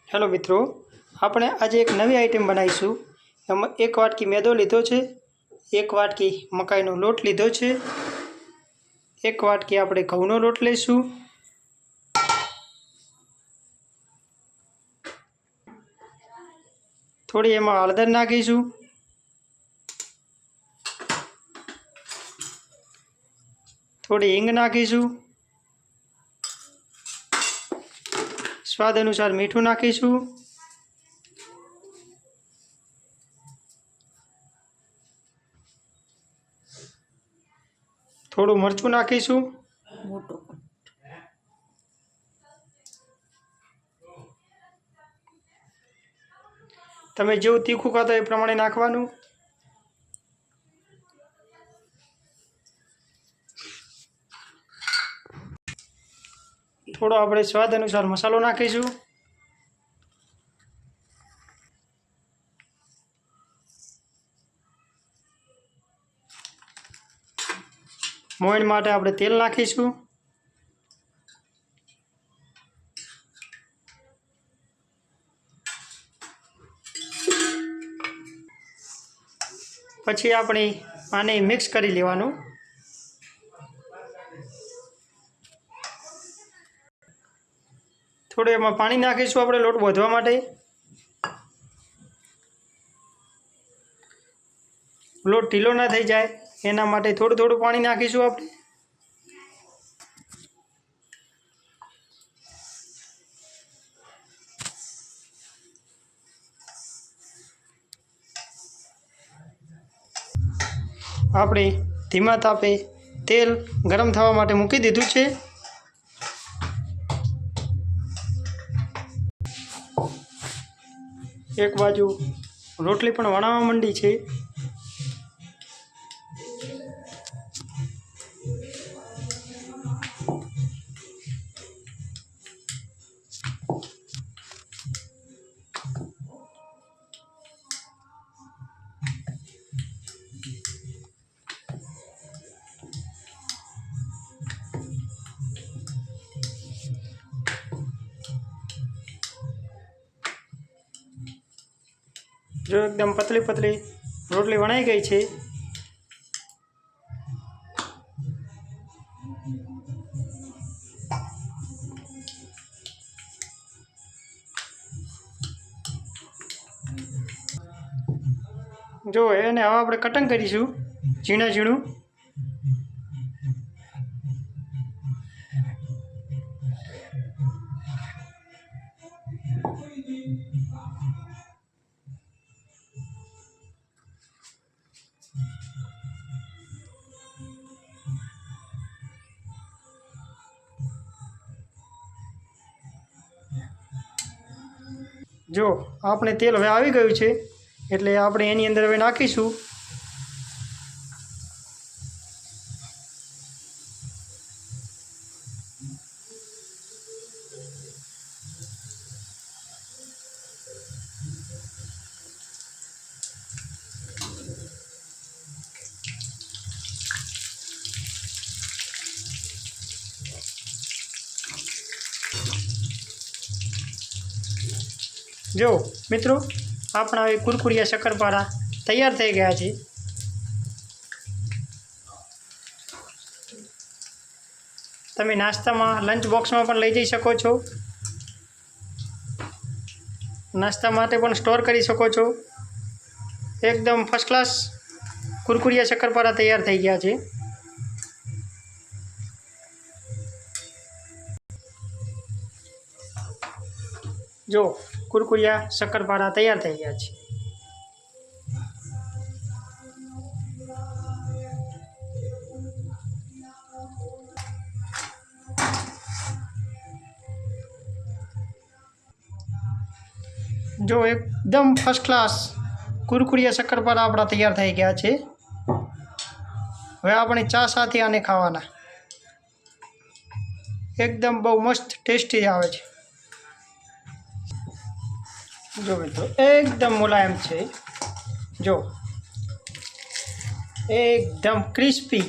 Hello मित्रों, આપણે આજે એક નવી આઈટમ બનાવીશું। એમાં 1 વાટકી મેદો લીધો છે, 1 વાટકી મકાઈનો લોટ લીધો છે, 1 વાટકી આપણે ઘઉંનો લોટ લઈશું, થોડી એમાં હળદર નાખીશું, થોડી હિંગ નાખીશું, स्वाद अनुसार मीठू नाखीशू, थोड़ू मरचू नाखीशू, तमे जेवुं तीखुं खातो ए प्रमाणे नाखवानुं। थोड़ो आपणे स्वाद अनुसार मसालो नाखीशू। मोयण माटे आपणे तेल नाखीशू। पछी आपणे आने मिक्स करी लेवानुं। थोड़े एमां पाणी नाखीशुं आपणे लोट बांधवा माटे। लोट ढीलो ना थई जाय एना माटे थोड़ुं थोड़ुं पाणी नाखीशुं आपणे। आपणे धीमा तापे तेल गरम थवा माटे मूकी दीधुं छे। एक बाजू रोटली पण वणावा मंडी छे। जो एकदम पतली पतली रोटली वणाई गई है। जो है ने हवे आपणे कटिंग करीशुं झीणा झीणुं। जो आपणे तेल हवे आवी गयुं छे एटले आपणे एनी अंदर हवे नाखीशुं जो मित्रों अपना कुरकुरिया शक्करपारा तैयार थई गया है। तमे नास्ता में लंच बॉक्स में पण लई जई शको छो। नास्ता माटे पण स्टोर करी शको छो। एकदम फर्स्ट क्लास कुरकुरिया शक्करपारा तैयार थई गया है। जो कुरकुरिया शक्करपारा तैयार थई गया है। जो एकदम फर्स्ट क्लास कुरकुरिया शक्करपारा अपना तैयार थई गया है। हवे आपणे चा साथे आने खावाना। एकदम बहु मस्त टेस्टी आवे छे। जो मित्रों एकदम मुलायम है। जो एकदम क्रिस्पी।